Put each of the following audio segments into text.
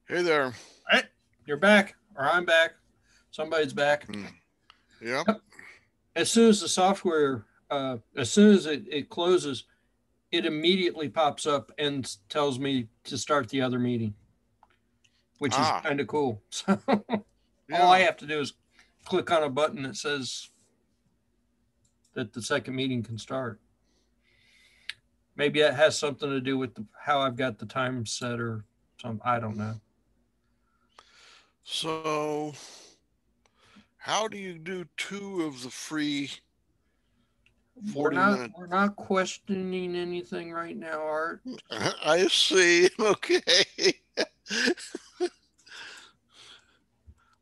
Hey there. All right, you're back, or I'm back. Somebody's back. Yep. As soon as the software, as soon as it closes, it immediately pops up and tells me to start the other meeting, which is Ah, kind of cool. So all I yeah. have to do is click on a button that says that the second meeting can start. Maybe it has something to do with how I've got the time set or some. I don't know. So, how do you do two of the free We're 40 not minute? we're not questioning anything right now, Art. I see. Okay.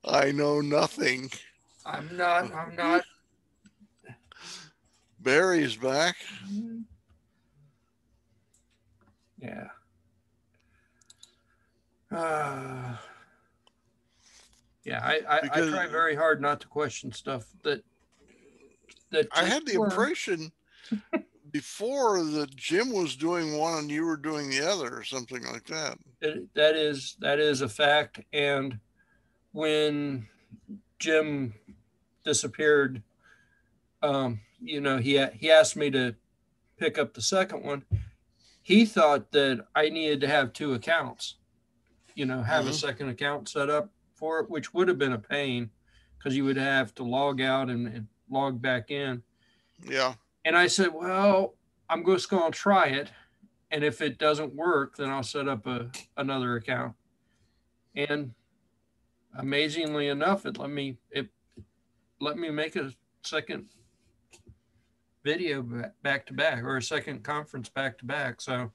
I know nothing. I'm not. Barry's back. Yeah. Uh, yeah, I Because try very hard not to question stuff that I just had the were. impression before that Jim was doing one and you were doing the other or something like that. That is a fact. And when Jim disappeared, he asked me to pick up the second one. He thought that I needed to have two accounts. Have a Hmm. second account set up for it, which would have been a pain because you would have to log out and log back in. Yeah. And I said, well, I'm just going to try it. And if it doesn't work, then I'll set up another account. And amazingly enough, it let me make a second video back to back, or a second conference back to back. So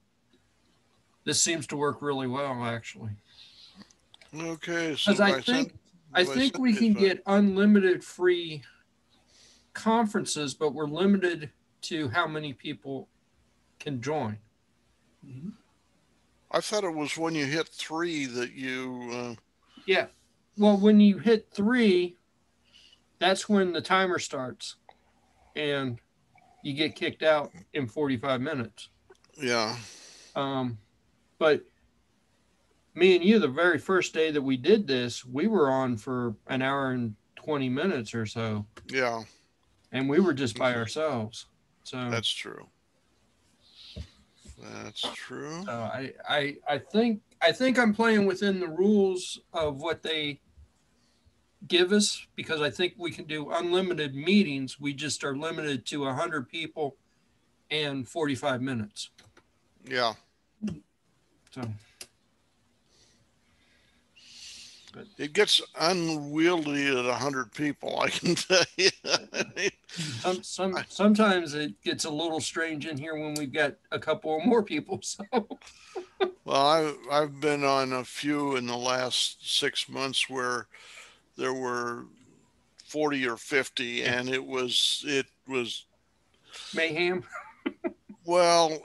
this seems to work really well, actually. Okay. So Because I think we Vicente's can back. get unlimited free conferences, but we're limited to how many people can join. Mm-hmm. I thought it was when you hit three that you. Yeah. Well, when you hit three, that's when the timer starts and you get kicked out in 45 minutes. Yeah. Um, but me and you, the very first day that we did this, we were on for an hour and 20 minutes or so, Yeah. and we were just by ourselves. So, That's true. That's true. I think I'm playing within the rules of what they give us, because I think we can do unlimited meetings. We just are limited to 100 people and 45 minutes. Yeah. So, but It gets unwieldy at 100 people, I can tell you. sometimes it gets a little strange in here when we've got a couple or more people. So, Well, I've been on a few in the last 6 months where there were 40 or 50, yeah, and it was mayhem. well,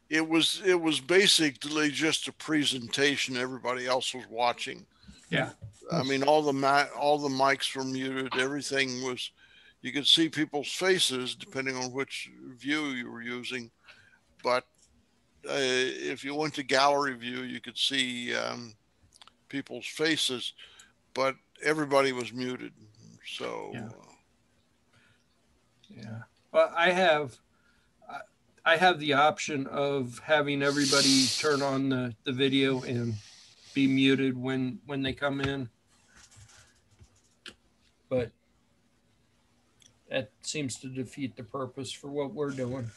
it was basically just a presentation. Everybody else was watching. Yeah, I mean, all the mics were muted. Everything was. You could see people's faces depending on which view you were using, but if you went to gallery view, you could see people's faces, but everybody was muted. yeah, So yeah. But I have the option of having everybody turn on the video and be muted when they come in, but that seems to defeat the purpose for what we're doing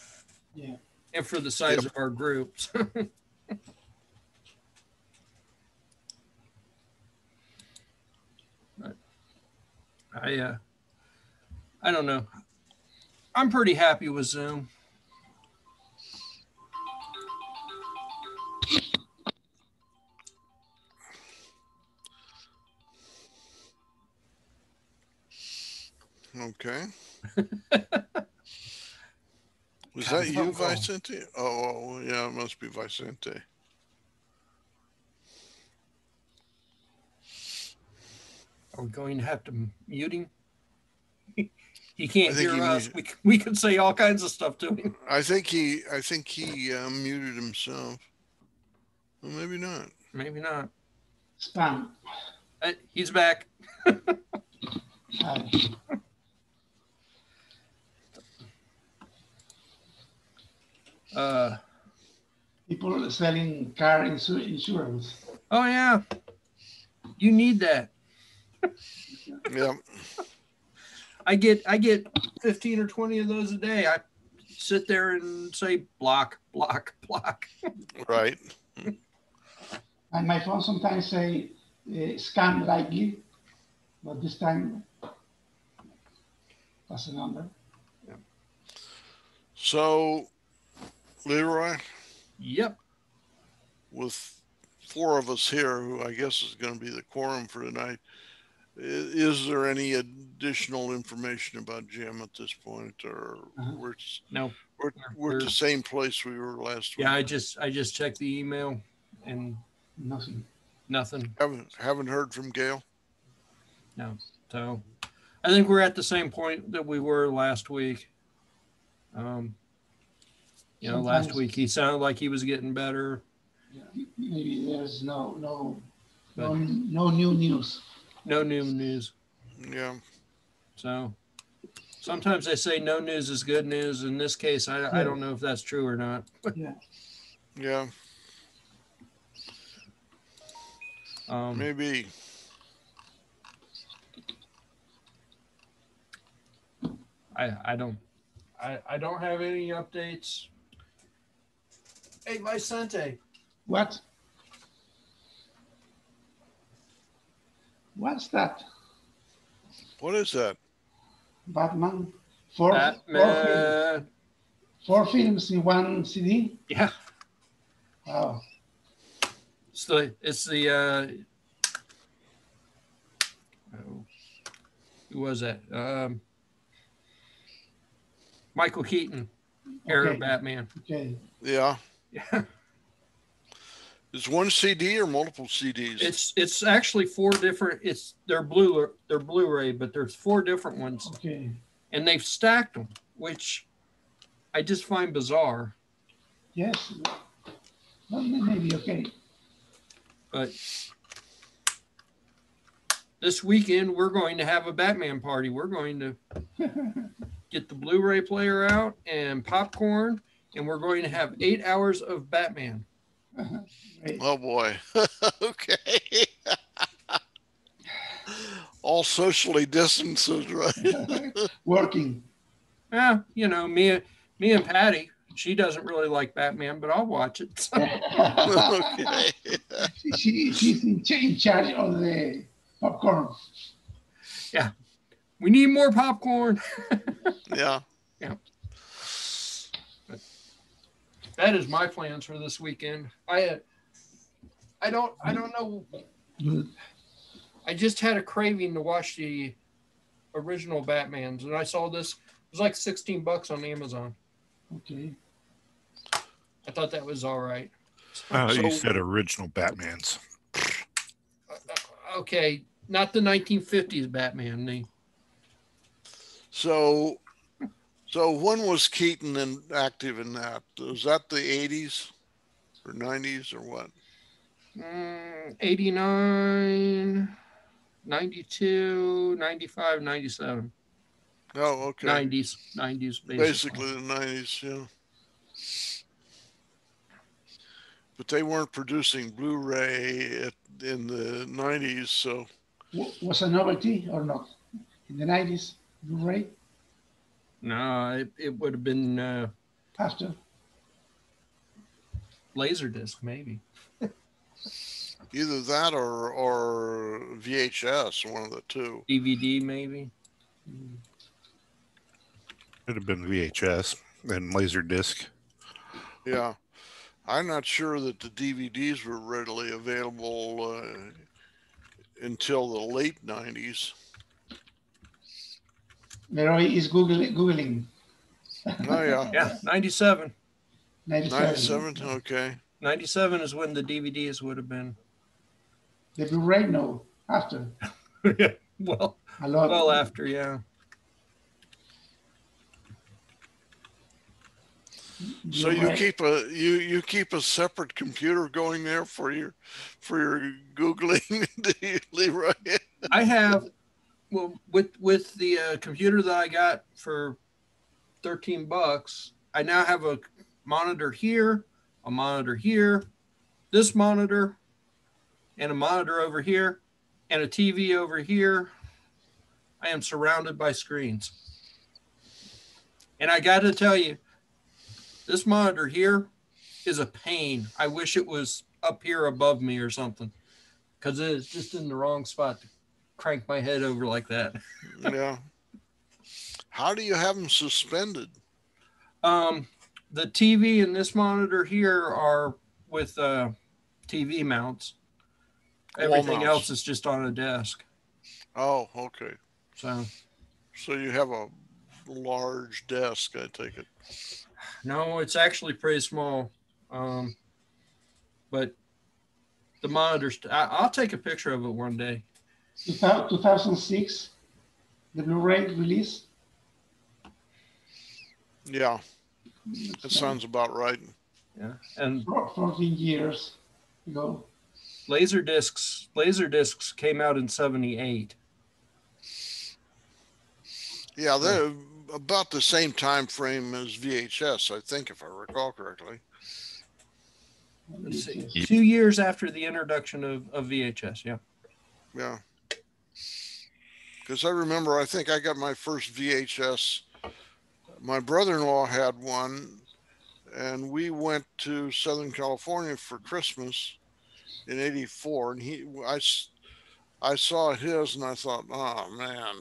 Yeah. and for the yep. size of our groups. But I don't know. I'm pretty happy with Zoom. Okay. Was Got a that you, phone call. Vicente? Oh, yeah, it must be Vicente. Are we going to have to mute him? He I can't think hear he us. mu- We can say all kinds of stuff to him. I think he muted himself. Well, maybe not. Maybe not. Spam. He's back. Hi. People selling car insurance. Oh yeah, you need that. Yeah. I get 15 or 20 of those a day. I sit there and say block, block, block. Right. And my phone sometimes say scan likely, but this time that's the number. So, Leroy, Yep. with 4 of us here, who I guess is going to be the quorum for tonight, is there any additional information about Jim at this point, or No. we're at the same place we were last week? Yeah, I just checked the email and Nothing. Haven't heard from Gail. No. So I think we're at the same point that we were last week. Last week he sounded like he was getting better. Maybe there's no new news. No new news. Yeah. So sometimes they say no news is good news. In this case, I don't know if that's true or not. Yeah. Yeah. Maybe. I don't have any updates. Hey, Vicente. What? What's that? What is that? Batman. Batman. 4 films in one CD? Yeah. Wow. It's the who was that? Michael Keaton, era Batman. Okay. Yeah. Yeah. Is one CD or multiple CDs? It's actually 4 different. They're Blu-ray, but there's 4 different ones. Okay. And they've stacked them, which I just find bizarre. Yes. Well, maybe okay. But this weekend we're going to have a Batman party. We're going to get the Blu-ray player out and popcorn, and we're going to have 8 hours of Batman. Right. Oh boy. Okay. All socially distanced, right? Working. Yeah, me and Patty. She doesn't really like Batman, but I'll watch it. So. Okay. She's in charge of the popcorn. Yeah. We need more popcorn. Yeah. Yeah. But that is my plans for this weekend. I don't know. I just had a craving to watch the original Batmans, and I saw this. It was like $16 on Amazon. Okay. I thought that was all right. You said original Batmans. Okay, not the 1950s Batman. So when was Keaton active in that? Was that the 80s or 90s or what? 89, 92, 95, 97. Oh, okay. 90s, basically the 90s, yeah. But they weren't producing Blu-ray in the 90s, so. Was a novelty or not? In the 90s, Blu-ray? No, it would have been After? Laserdisc, maybe. Either that or VHS, one of the two. DVD, maybe. Could have been VHS and Laserdisc. Yeah. I'm not sure that the DVDs were readily available until the late 90s. Leroy is Googling. Oh, yeah. Yeah, 97. 97, okay. 97 is when the DVDs would have been. The Blu-ray, no, after. Yeah, well after, yeah. So you keep a separate computer going there for your Googling, do you, Leroy? I have, well, with the computer that I got for $13, I now have a monitor here, this monitor, and a monitor over here, and a TV over here. I am surrounded by screens. And I got to tell you, this monitor here is a pain. I wish it was up here above me or something, because it is just in the wrong spot to crank my head over like that. Yeah. How do you have them suspended? The TV and this monitor here are with TV mounts. Everything else is just on a desk. Oh, okay. So you have a large desk, I take it. No, it's actually pretty small. But the monitors, I'll take a picture of it one day. 2006, the Blu-ray release. Yeah, that sounds about right. Yeah, and 14 years ago. Laserdiscs came out in '78. Yeah, they're about the same time frame as VHS, I think, if I recall correctly. Let's see, 2 years after the introduction of VHS. Yeah. Yeah. Because I remember, I think I got my first VHS. My brother-in-law had one, and we went to Southern California for Christmas in '84, and I saw his, and I thought, oh man,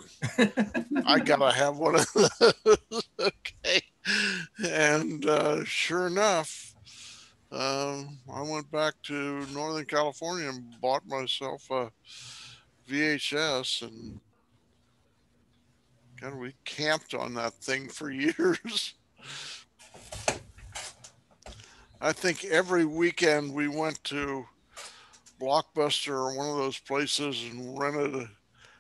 I gotta have one of those. Okay, and sure enough, I went back to Northern California and bought myself a VHS, and God, we camped on that thing for years. I think every weekend we went to Blockbuster or one of those places and rented a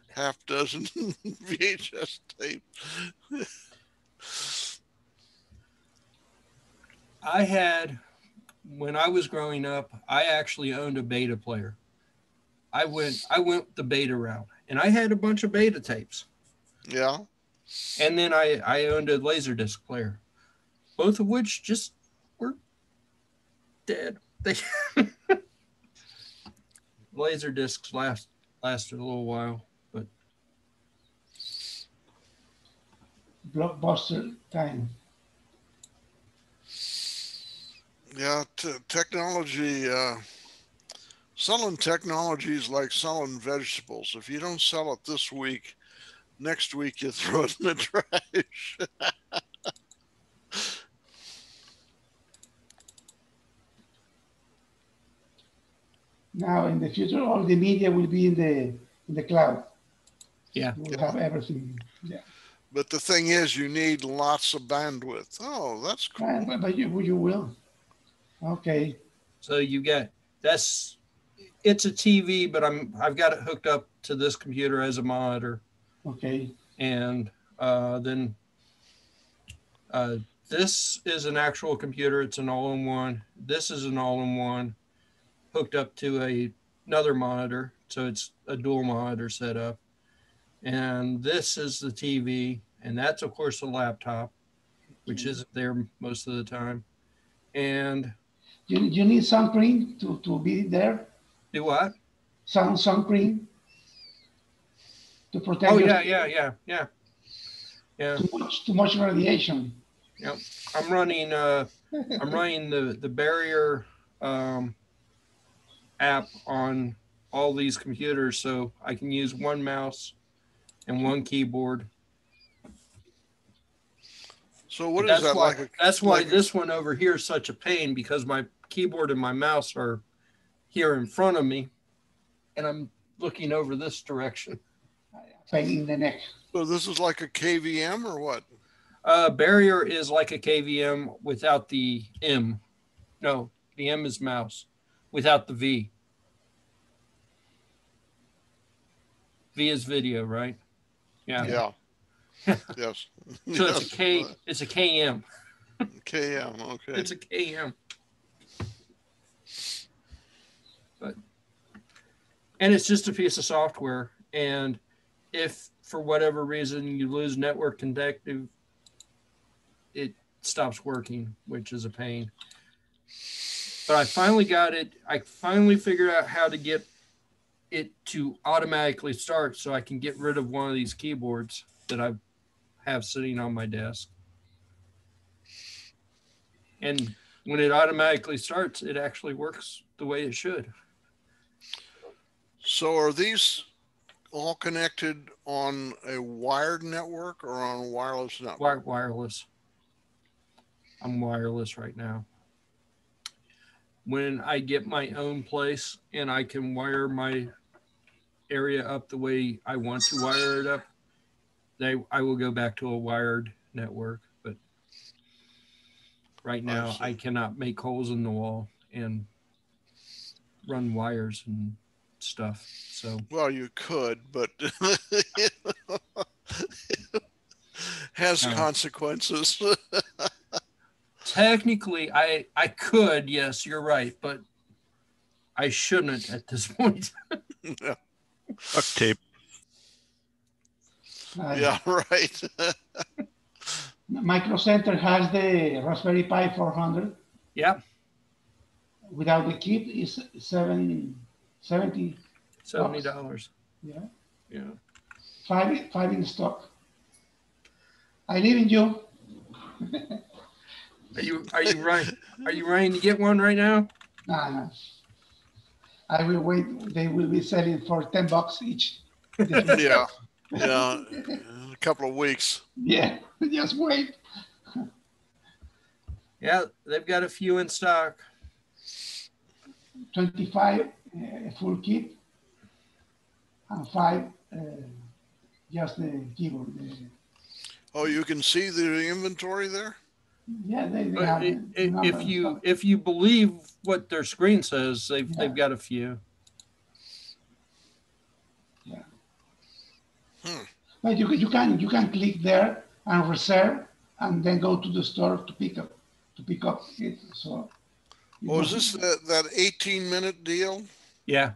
half dozen VHS tapes. I had, when I was growing up, I actually owned a beta player. I went the beta route, and I had a bunch of beta tapes. Yeah. And then I owned a Laserdisc player, both of which just were dead. Laserdiscs lasted a little while, but Blockbuster time. Yeah, technology. Selling technology is like selling vegetables. If you don't sell it this week, next week you throw it in the trash. Now, in the future, all the media will be in the cloud. Yeah, we'll have everything. Yeah. But the thing is, you need lots of bandwidth. Oh, that's cool. But you will. Okay. So you get it's a TV, but I've got it hooked up to this computer as a monitor. Okay. And then this is an actual computer. It's an all-in-one. This is an all-in-one hooked up to another monitor. So it's a dual monitor setup. And this is the TV. And that's, of course, a laptop, which isn't there most of the time. And you need sunscreen to be there? Do what? Sunscreen to protect. Oh, yeah. Too much radiation. Yep. I'm running the Barrier app on all these computers, so I can use one mouse and one keyboard. So what is that like? That's why this one over here is such a pain, because my keyboard and my mouse are here in front of me, and I'm looking over this direction. Pain in the neck. So this is like a KVM or what? Barrier is like a KVM without the M. No, the M is mouse without the V. V is video, right? Yeah. Yeah. Yes. So it's a KM. KM, okay. It's a KM. And it's just a piece of software. And if for whatever reason you lose network connectivity, it stops working, which is a pain. But I finally got it. I finally figured out how to get it to automatically start so I can get rid of one of these keyboards that I have sitting on my desk. And when it automatically starts, it actually works the way it should. So are these all connected on a wired network or on a wireless network? Wireless. I'm wireless right now. When I get my own place and I can wire my area up the way I want to wire it up, I will go back to a wired network. But right now, I cannot make holes in the wall and run wires and stuff. So, well, you could, but has consequences. Technically, I could, yes, you're right, but I shouldn't at this point. Yeah. Duct tape. Yeah, right. Micro Center has the Raspberry Pi 400. Yeah. Without the kit is $70. $70. Yeah. Yeah. Five in stock. I live in you. Are you right? Are you ready to get one right now? No. I will wait. They will be selling for $10 each. Yeah. Yeah. In a couple of weeks. Yeah. Just wait. Yeah, they've got a few in stock. 25 full kit and 5 just the keyboard. Oh, you can see the inventory there? Yeah, they have if you believe what their screen says, they've got a few. Yeah. But you can click there and reserve and then go to the store to pick up it. So. Oh, is this that 18-minute deal? Yeah.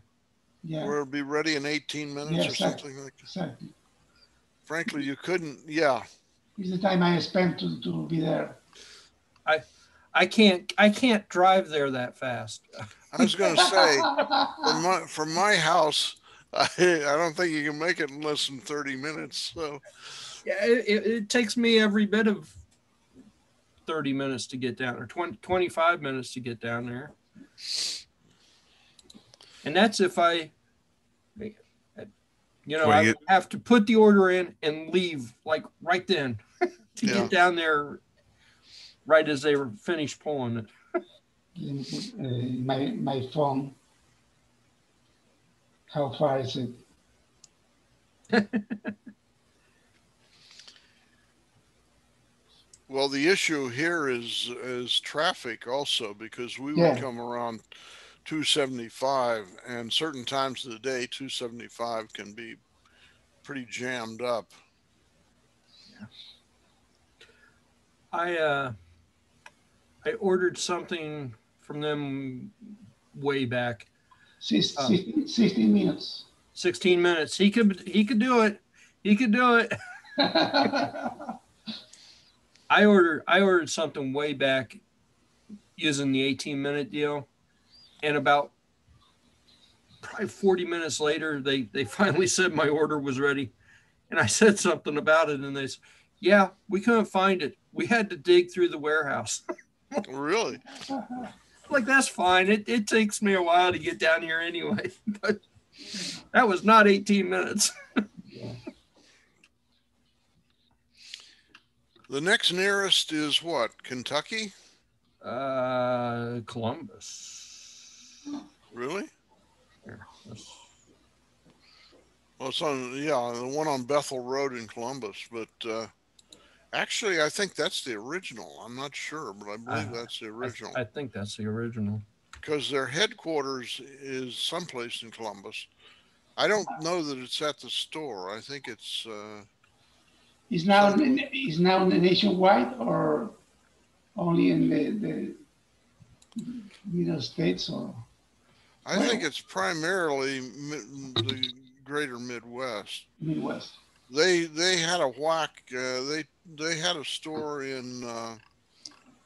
Yeah. Where it'll be ready in 18 minutes or something like that? Exactly. Frankly, you couldn't. Yeah. It's the time I spent to be there. I can't drive there that fast. I was going to say, from my house, I don't think you can make it in less than 30 minutes. So. Yeah, it takes me every bit of 30 minutes to get down, or 25 minutes to get down there. And that's if I have to put the order in and leave like right then to get down there right as they were finished pulling it. Let me put my phone. How far is it? Well, the issue here is traffic also, because we would come around 275, and certain times of the day 275 can be pretty jammed up. Yeah. I ordered something from them way back. 16 minutes. 16 minutes. He could do it. He could do it. I ordered something way back using the 18-minute deal, and about probably 40 minutes later, they finally said my order was ready, and I said something about it, and they said, "Yeah, we couldn't find it. We had to dig through the warehouse." Really? Like, that's fine. It takes me a while to get down here anyway, but that was not 18 minutes. The next nearest is what? Kentucky? Columbus. Really? Here, well, it's on, the one on Bethel Road in Columbus, but actually, I think that's the original. I'm not sure, but I believe that's the original. I think that's the original. Because their headquarters is someplace in Columbus. I don't know that it's at the store. I think it's... Is now nationwide, or only in the Middle States or I think it's primarily the greater Midwest. Midwest? They had a whack. They had a store in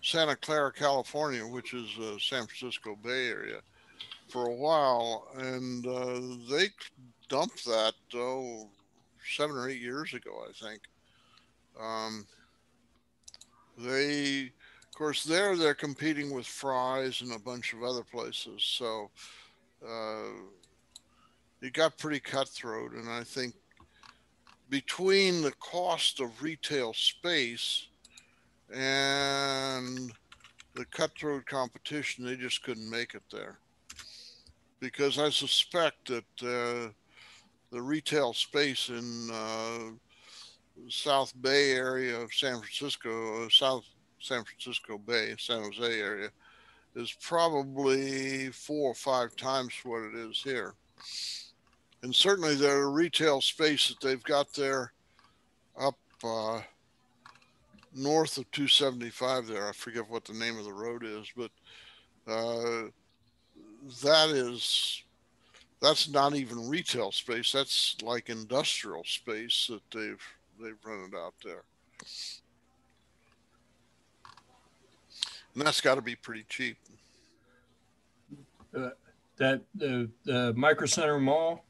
Santa Clara, California, which is San Francisco Bay Area, for a while, and they dumped that 7 or 8 years ago, I think. They, of course, they're competing with Fry's and a bunch of other places, so it got pretty cutthroat. And I think between the cost of retail space and the cutthroat competition, they just couldn't make it there. Because I suspect that the retail space in South Bay area of San Francisco, South San Francisco Bay, San Jose area, is probably 4 or 5 times what it is here. And certainly the retail space that they've got there up north of 275 there, I forget what the name of the road is, but that's not even retail space. That's like industrial space that they've rented out there. And that's got to be pretty cheap. That the Micro Center Mall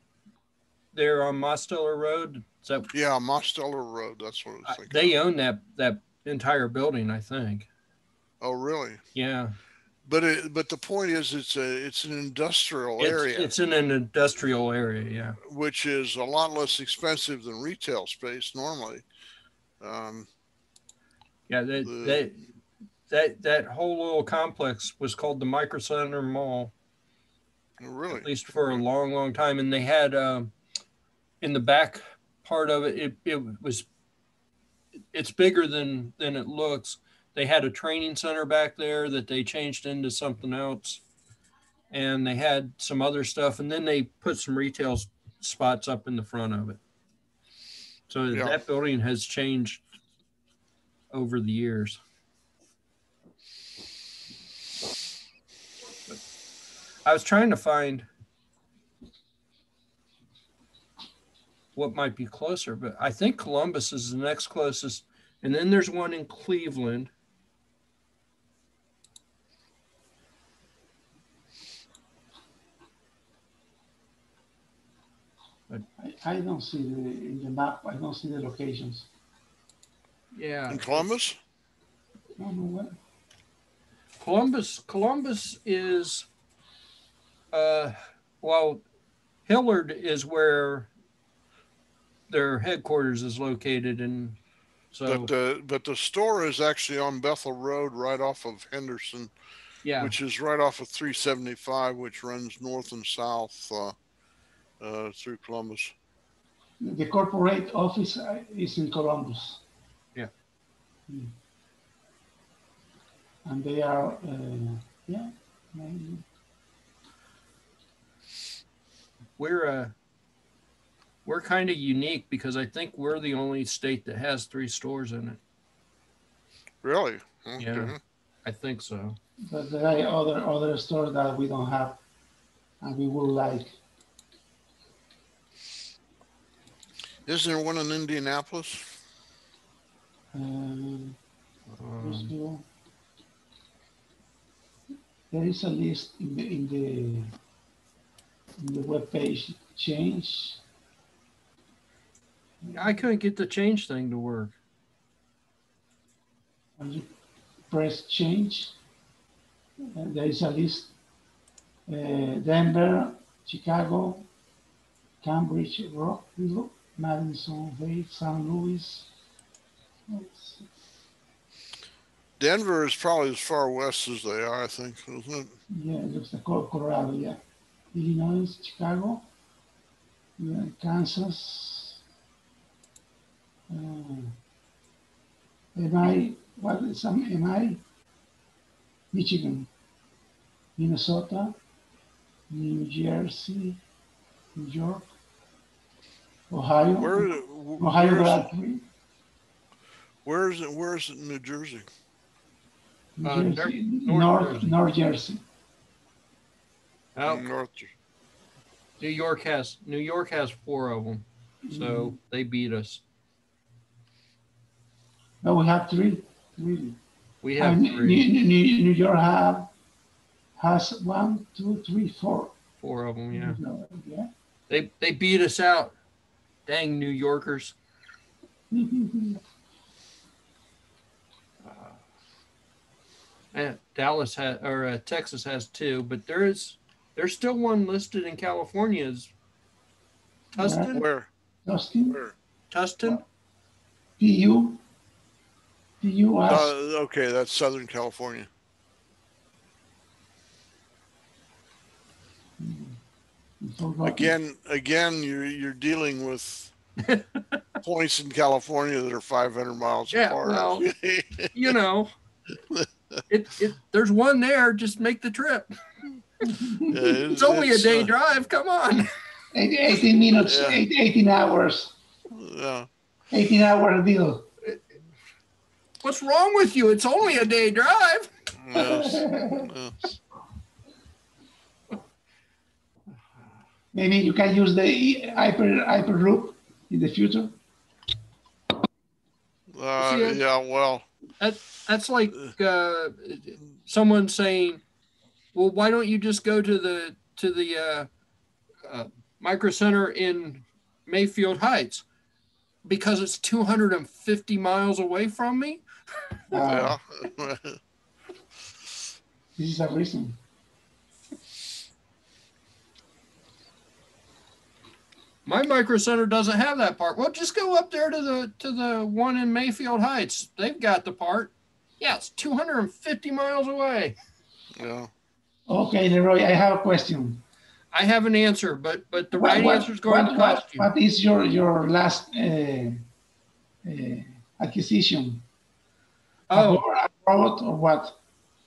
there on Mosteller Road. Is that, yeah, Mosteller Road. That's what I was thinking. They own that entire building, I think. Oh, really? Yeah. But the point is, it's an industrial area. It's in an industrial area, yeah. Which is a lot less expensive than retail space normally. Yeah, that whole little complex was called the Micro Center Mall. Really? At least for a long, long time. And they had in the back part of it, it's bigger than it looks. They had a training center back there that they changed into something else. And they had some other stuff. And then they put some retail spots up in the front of it. So yeah, that building has changed over the years. But I was trying to find what might be closer, but I think Columbus is the next closest. And then there's one in Cleveland. I don't see in the map. I don't see the locations. Yeah. In Columbus? No. Columbus is, well, Hillard is where their headquarters is located, and so. But the store is actually on Bethel Road, right off of Henderson. Yeah. Which is right off of 375, which runs north and south through Columbus. The corporate office is in Columbus. Yeah. And they are, yeah. Maybe. We're kind of unique because I think we're the only state that has 3 stores in it. Really? Okay. Yeah, I think so. But there are other stores that we don't have, and we would like. Isn't there one in Indianapolis? There is a list in the web page. Change. I couldn't get the change thing to work. When you press change, there is a list. Denver, Chicago, Cambridge, Rockville, Madison, Bay, St. Louis. Denver is probably as far west as they are, I think, isn't it? Yeah, it looks like Colorado, yeah. Illinois, Chicago, Kansas. Michigan, Minnesota, New Jersey, New York, Ohio. Ohio. Where is it in New Jersey? New North Jersey, North Jersey. North Jersey. Oh, North. New York has 4 of them, so they beat us. No, we have three. Three. We have New 3, New York has 1, 2, 3, 4. 4 of them. Yeah, Yeah. they beat us out. Dang New Yorkers. Dallas has, or Texas has 2, but there's still one listed in California. Is Tustin? Where? Justin, Where? Tustin? PU has Okay, that's Southern California. Again, you're dealing with points in California that are 500 miles Yeah, apart. well, you know, there's one there. Just make the trip. It's only a day drive. Come on. 18 minutes, Yeah. 18 hours. Yeah. 18-hour deal. What's wrong with you? It's only a day drive. Yes. Yes. Maybe you can use the Hyperloop in the future. Yeah. Well. That's like someone saying, "Well, why don't you just go to the Micro Center in Mayfield Heights? Because it's 250 miles away from me." Yeah. This is a reason. My Micro Center doesn't have that part. Well, just go up there to the one in Mayfield Heights. They've got the part. Yeah, it's 250 miles away. Yeah. Okay, Leroy, I have a question. I have an answer, but the right answer is going to cost you. What is your last acquisition? Oh, A robot or what?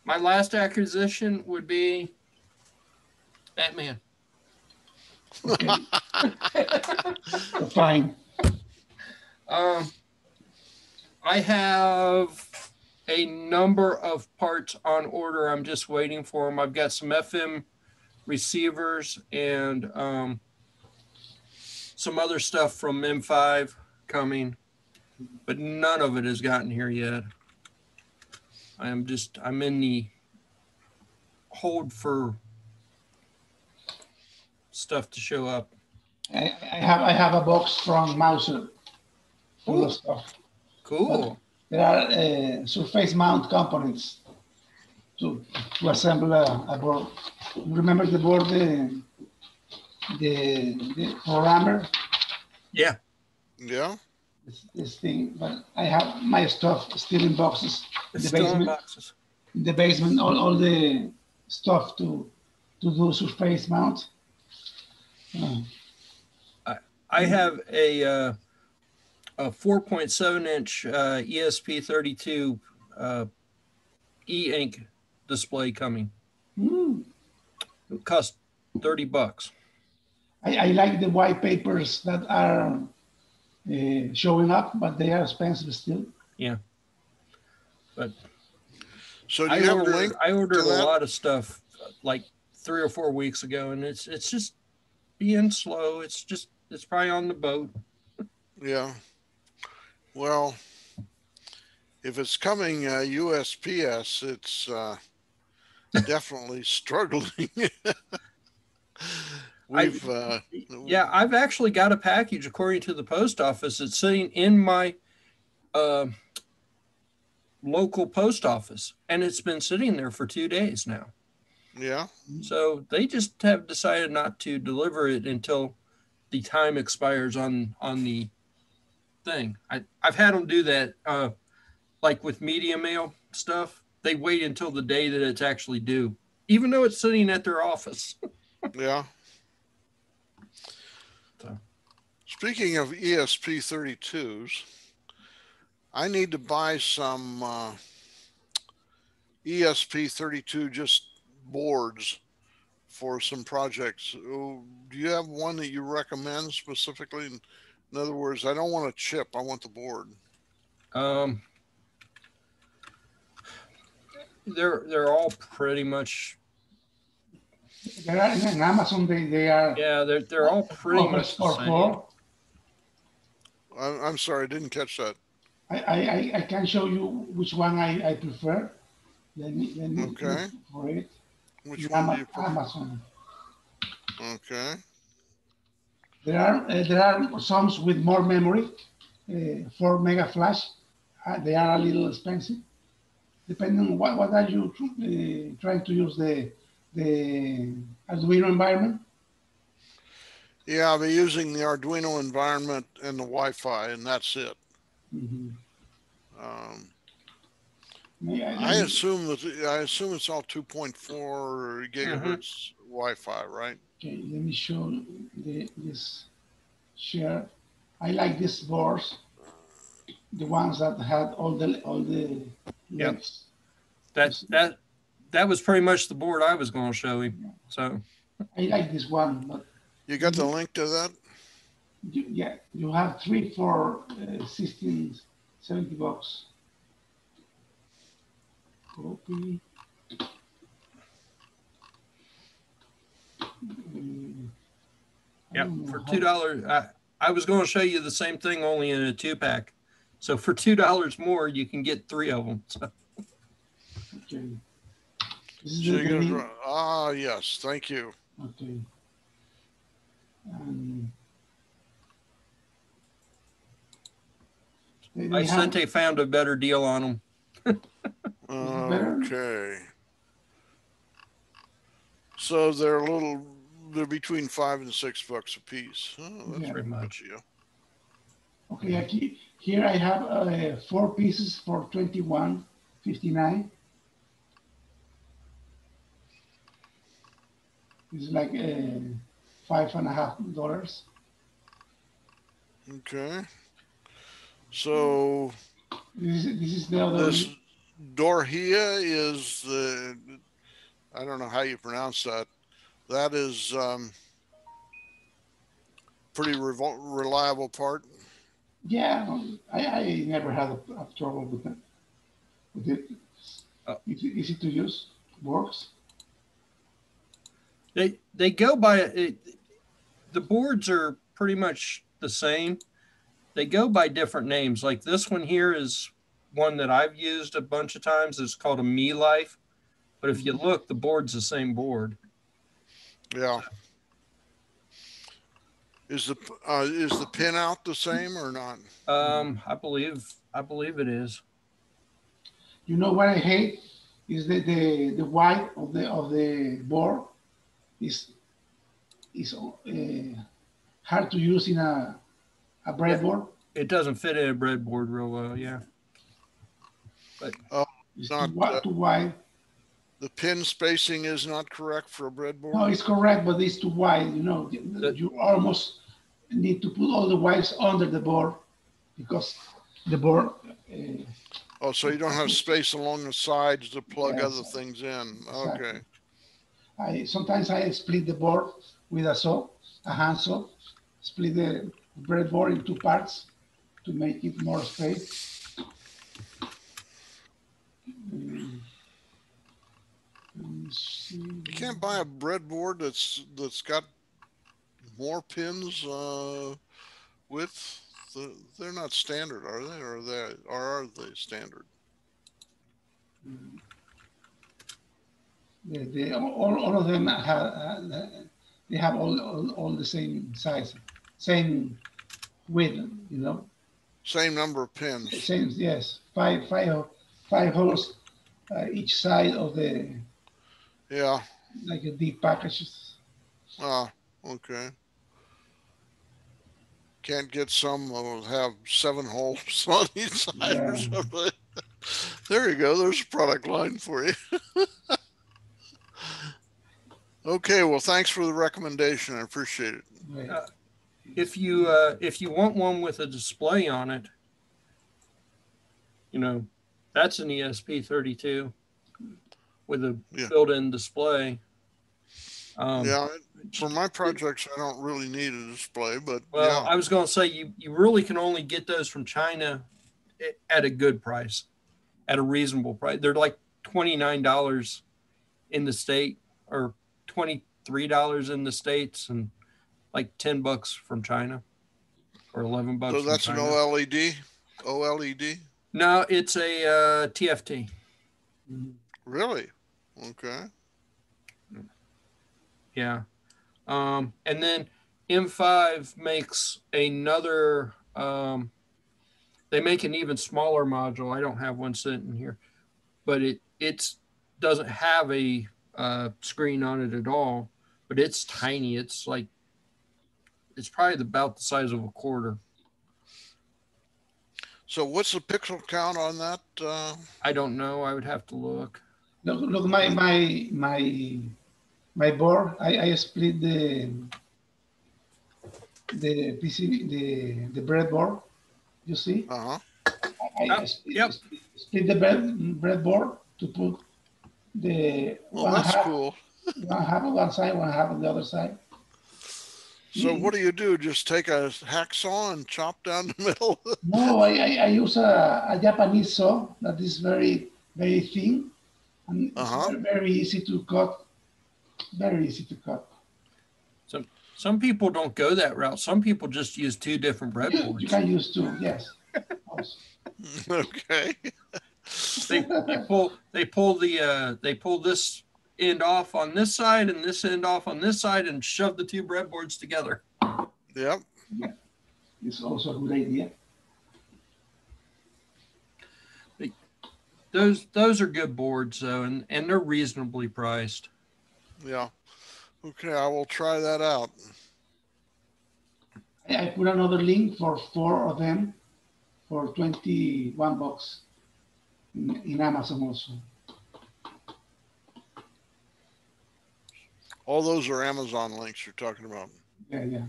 my last acquisition would be Batman. Okay. Fine. I have a number of parts on order. I'm just waiting for them. I've got some FM receivers and some other stuff from M5 coming, but none of it has gotten here yet. I'm in the hold for stuff to show up. I have a box from Mouser full of stuff. Cool. But there are surface mount components to assemble a board. You remember the board, the programmer? Yeah. Yeah. This thing, but I have my stuff still in boxes in It's the still in basement. boxes. In the basement, all the stuff to do surface mount. I have a 4.7-inch ESP32 e-ink display coming. It cost $30. I like the white papers that are showing up, but they are expensive still. Yeah. But So do you have a link? I ordered to a that? lot of stuff like 3 or 4 weeks ago, and it's just being slow. It's probably on the boat. Yeah. Well, if it's coming USPS, it's definitely struggling. I've actually got a package according to the post office. It's sitting in my local post office, and it's been sitting there for 2 days now. Yeah. So they just have decided not to deliver it until the time expires on the thing. I've had them do that, like with media mail stuff. They wait until the day that it's actually due, even though it's sitting at their office. Yeah. So. Speaking of ESP32s, I need to buy some ESP32 just boards for some projects. Do you have one that you recommend specifically? In other words, I don't want a chip. I want the board. They're all pretty much. There are in Amazon. They are Yeah, they're all pretty offers much the for same. 4. I'm sorry, I didn't catch that. I can show you which one I prefer. Let me Okay. look for it. Which In one do you prefer? Amazon. Okay. There are some with more memory, 4 mega flash. They are a little expensive, depending on what are you trying to use the Arduino environment. Yeah, I'll be using the Arduino environment and the Wi-Fi, and that's it. Mhm. I assume it's all 2.4 gigahertz Wi-Fi, right? Okay, let me show this share. I like these boards, the ones that had all the Yep. legs. That was pretty much the board I was going to show him. So I like this one, but You got the link to that? you have 3 for $16.70. Copy. yeah, for $2. I was going to show you the same thing, only in a 2-pack. So for $2 more, you can get 3 of them. So. Okay. This is So the link. Yes, thank you. Okay. Vicente found a better deal on them. Okay. So they're between $5 and $6 a piece. Oh, that's pretty much. Yeah. Okay, here I have 4 pieces for $21.59. It's like $5.50. Okay. So This is the other. This Dorhia is the, I don't know how you pronounce that. That is pretty reliable part. Yeah, I never had a trouble with it. Easy to use, works. They go by the boards are pretty much the same. They go by different names. Like this one here is one that I've used a bunch of times. It's called a Me Life. But if you look, the board's the same board. Yeah. Is the pin out the same or not? I believe it is. You know what I hate is the white of the board is hard to use in a breadboard. It doesn't fit in a breadboard real well, yeah. But it's not too wide. The pin spacing is not correct for a breadboard? No, it's correct, but it's too wide. You know, you almost need to put all the wires under the board because the board. So you don't have space along the sides to plug other things in. Exactly. Okay. Sometimes I split the board with a hand saw, split the breadboard in 2 parts to make it more space. You can't buy a breadboard that's got more pins width. They're not standard, are they? Or are they standard? All of them have all the same size, same width, you know. Same number of pins. Same, yes. Five holes each side of the. Yeah. Like a deep packages. Okay. Can't get some that will have 7 holes on each side or something. There you go. There's a product line for you. Okay. Well, thanks for the recommendation. I appreciate it. If you want one with a display on it, you know, that's an ESP32 with a built-in display. For my projects, I don't really need a display, but I was going to say you really can only get those from China at a good price, at a reasonable price. They're like $29 in the state, or $23 in the States, and like $10 from China, or $11 So from that's China. an OLED? OLED? No, it's a TFT. Really? Okay. Yeah. And then M5 makes another, they make an even smaller module. I don't have one sitting here, but it doesn't have a screen on it at all, but it's tiny. It's probably about the size of a quarter. So what's the pixel count on that? I don't know. I would have to look. Look, my board. I split the PC, the breadboard. You see, Uh-huh. I split the breadboard to put the Well, that's cool. one half on one side, one half on the other side. So what do? Just take a hacksaw and chop down the middle? No, I use a Japanese saw that is very, very thin and it's very easy to cut. Very easy to cut. Some people don't go that route. Some people just use two different breadboards. You can use two, yes. Okay. They pull this end off on this side and this end off on this side and shove the two breadboards together. Yep. Yeah. It's also a good idea. Those are good boards though, and they're reasonably priced. Yeah. Okay, I will try that out. I put another link for 4 of them for $21 in Amazon also. All those are Amazon links you're talking about. Yeah.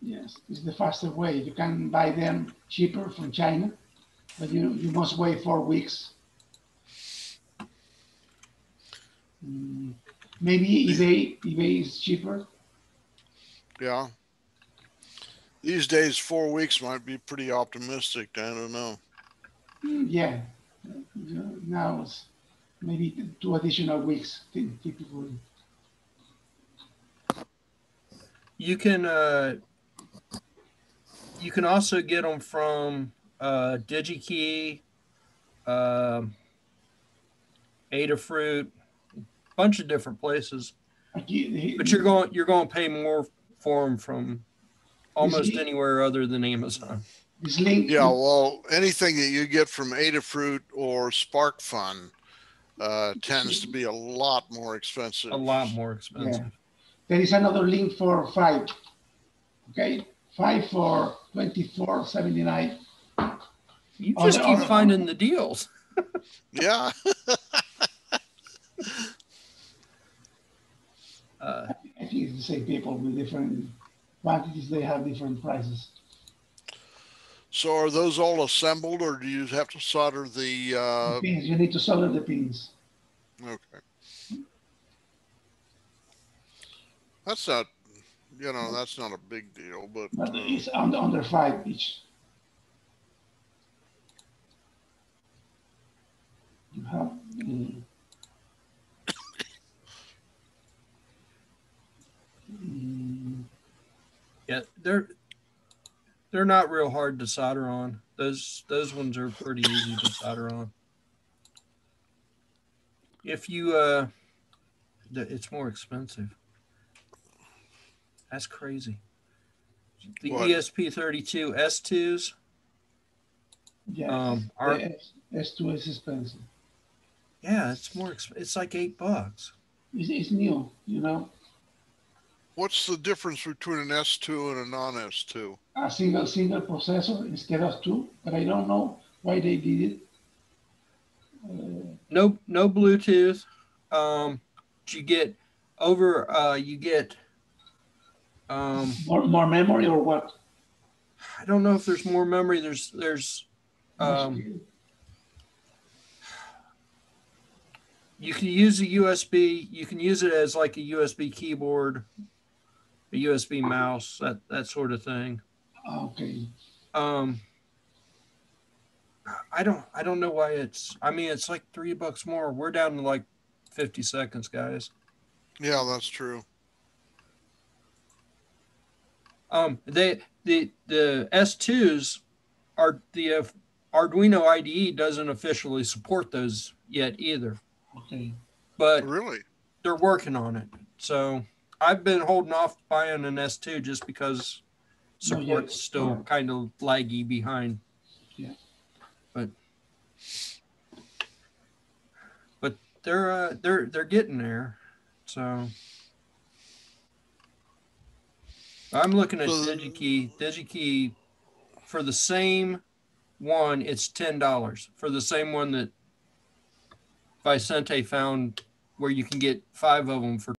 Yes, it's the faster way. You can buy them cheaper from China, but you must wait 4 weeks. Maybe eBay is cheaper. Yeah. These days, 4 weeks might be pretty optimistic. I don't know. Yeah. Now it's maybe 2 additional weeks typically. You can also get them from DigiKey, Adafruit, bunch of different places. But you're going to pay more for them from almost anywhere other than Amazon. This link. Yeah, well, anything that you get from Adafruit or SparkFun tends to be a lot more expensive. A lot more expensive. Yeah. There is another link for 5. Okay, 5 for $24.79. You just keep finding the deals. Yeah. I think it's the same people with different quantities. They have different prices. So are those all assembled, or do you have to solder the pins? You need to solder the pins. Okay. That's not, that's not a big deal, but it's under 5 each. You have. Yeah, they're not real hard to solder on. Those ones are pretty easy to solder on. If you it's more expensive. That's crazy. The What? Yeah, ESP32 S2s. S2 is expensive. Yeah, it's more. It's like $8. It's new, What's the difference between an S2 and a non-S2? A single processor instead of 2, but I don't know why they did it. No Bluetooth. You get more memory or what? I don't know if there's more memory. There's you can use a USB. You can use it as like a USB keyboard, a USB mouse, that sort of thing. Okay. I don't know why it's. I mean, it's like $3 more. We're down to like 50 seconds, guys. Yeah, that's true. The S2s are the Arduino IDE doesn't officially support those yet either. Okay. But Really? they're working on it. So I've been holding off buying an S2 just because support's still kind of laggy behind. Yeah. But they're getting there. So I'm looking at DigiKey. DigiKey for the same one, it's $10. For the same one that Vicente found where you can get 5 of them for